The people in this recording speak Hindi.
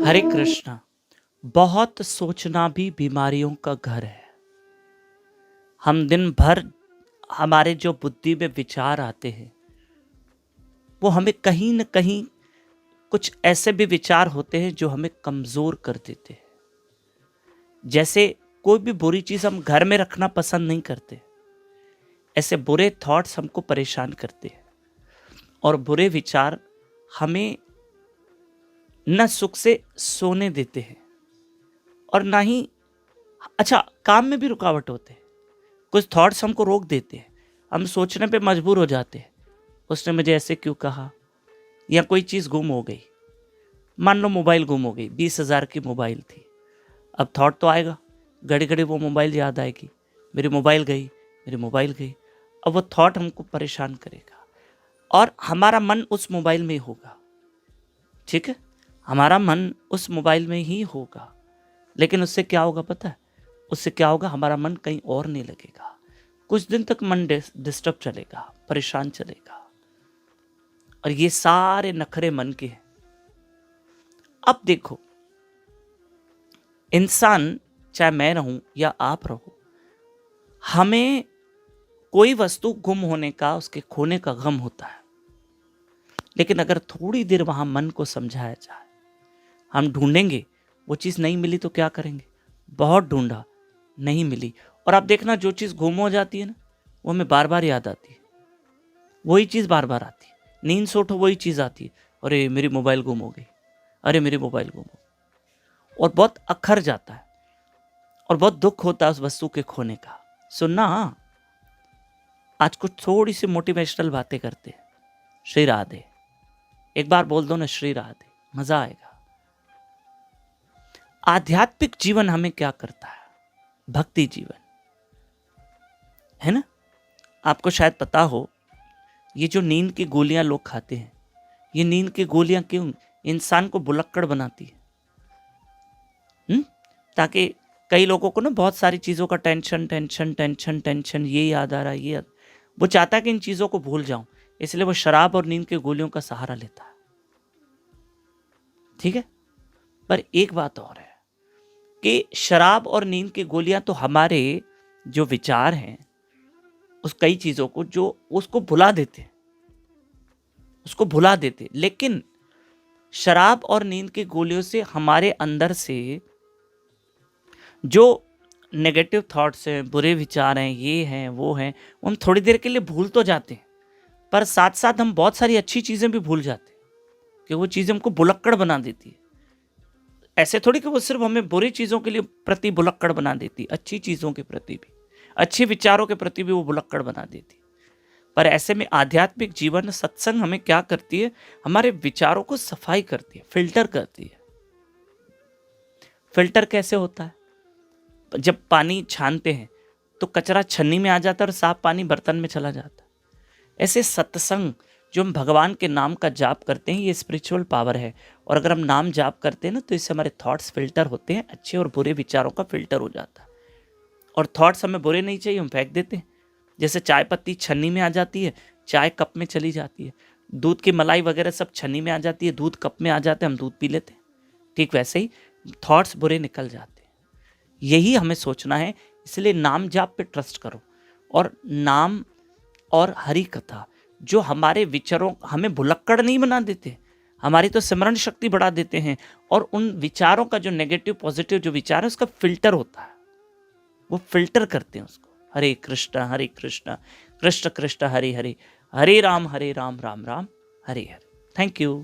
हरे कृष्णा। बहुत सोचना भी बीमारियों का घर है। हम दिन भर हमारे जो बुद्धि में विचार आते हैं वो हमें कहीं न कहीं कुछ ऐसे भी विचार होते हैं जो हमें कमज़ोर कर देते हैं। जैसे कोई भी बुरी चीज़ हम घर में रखना पसंद नहीं करते, ऐसे बुरे थॉट्स हमको परेशान करते हैं और बुरे विचार हमें न सुख से सोने देते हैं और ना ही काम में भी रुकावट होते हैं। कुछ थॉट्स हमको रोक देते हैं, हम सोचने पे मजबूर हो जाते हैं, उसने मुझे ऐसे क्यों कहा, या कोई चीज़ गुम हो गई। मान लो मोबाइल गुम हो गई, 20,000 की मोबाइल थी। अब थॉट तो आएगा, घड़ी घड़ी वो मोबाइल याद आएगी, मेरी मोबाइल गई, मेरी मोबाइल गई। अब वो थॉट हमको परेशान करेगा और हमारा मन उस मोबाइल में ही होगा। ठीक है, हमारा मन उस मोबाइल में ही होगा, लेकिन उससे क्या होगा पता है? उससे क्या होगा, हमारा मन कहीं और नहीं लगेगा। कुछ दिन तक मन डिस्टर्ब चलेगा, परेशान चलेगा, और ये सारे नखरे मन के हैं। अब देखो, इंसान चाहे मैं रहूं या आप रहो, हमें कोई वस्तु गुम होने का, उसके खोने का गम होता है। लेकिन अगर थोड़ी देर वहां मन को समझाया जाए, हम ढूंढेंगे, वो चीज़ नहीं मिली तो क्या करेंगे? बहुत ढूंढा, नहीं मिली। और आप देखना, जो चीज़ गुम हो जाती है ना, वो हमें बार बार याद आती है, वही चीज़ बार बार आती है। नींद से उठो, वही चीज़ आती है, अरे मेरी मोबाइल गुम हो गई, अरे मेरी मोबाइल गुम हो गई। और बहुत अखर जाता है और बहुत दुख होता है उस वस्तु के खोने का। सुनना, आज कुछ थोड़ी सी मोटिवेशनल बातें करते हैं। श्री राधे, एक बार बोल दो ना, श्री राधे, मजा आएगा। आध्यात्मिक जीवन हमें क्या करता है? भक्ति जीवन है ना। आपको शायद पता हो, ये जो नींद की गोलियां लोग खाते हैं, ये नींद की गोलियां क्यों इंसान को भुलक्कड़ बनाती है? ताकि कई लोगों को ना बहुत सारी चीज़ों का टेंशन टेंशन टेंशन टेंशन, ये याद आ रहा है, ये वो चाहता है कि इन चीज़ों को भूल जाऊं, इसलिए वो शराब और नींद की गोलियों का सहारा लेता है। ठीक है, पर एक बात और है कि शराब और नींद की गोलियां तो हमारे जो विचार हैं, उस कई चीज़ों को जो उसको भुला देते, लेकिन शराब और नींद की गोलियों से हमारे अंदर से जो नेगेटिव थॉट्स हैं, बुरे विचार हैं, ये हैं वो हैं, वो हम थोड़ी देर के लिए भूल तो जाते हैं, पर साथ साथ हम बहुत सारी अच्छी चीज़ें भी भूल जाते हैं कि वो चीज़ें हमको भुलक्कड़ बना देती है। ऐसे थोड़ी कि वो सिर्फ हमें बुरी चीज़ों के लिए प्रति भुलक्कड़ बना देती, अच्छी चीज़ों के प्रति भी, अच्छे विचारों के प्रति भी वो भुलक्कड़ बना देती। पर ऐसे में आध्यात्मिक जीवन, सत्संग हमें क्या करती है? हमारे विचारों को सफाई करती है, फिल्टर करती है। फिल्टर कैसे होता है? जब पानी छानते हैं तो कचरा छन्नी में आ जाता है और साफ पानी बर्तन में चला जाता है। ऐसे सत्संग, जो हम भगवान के नाम का जाप करते हैं, ये स्पिरिचुअल पावर है। और अगर हम नाम जाप करते हैं ना, तो इससे हमारे थॉट्स फिल्टर होते हैं, अच्छे और बुरे विचारों का फिल्टर हो जाता है। और थॉट्स हमें बुरे नहीं चाहिए, हम फेंक देते हैं। जैसे चाय पत्ती छन्नी में आ जाती है, चाय कप में चली जाती है। दूध की मलाई वगैरह सब छन्नी में आ जाती है, दूध कप में आ जाते हैं, हम दूध पी लेते हैं। ठीक वैसे ही थॉट्स बुरे निकल जाते हैं। यही हमें सोचना है। इसलिए नाम जाप पे ट्रस्ट करो, और नाम और हरि कथा जो हमारे विचारों, हमें भुलक्कड़ नहीं बना देते, हमारी तो सिमरण शक्ति बढ़ा देते हैं। और उन विचारों का जो नेगेटिव पॉजिटिव जो विचार है, उसका फिल्टर होता है, वो फिल्टर करते हैं उसको। हरे कृष्ण कृष्ण कृष्ण हरे हरे, हरे राम राम राम हरे हरे। Thank you.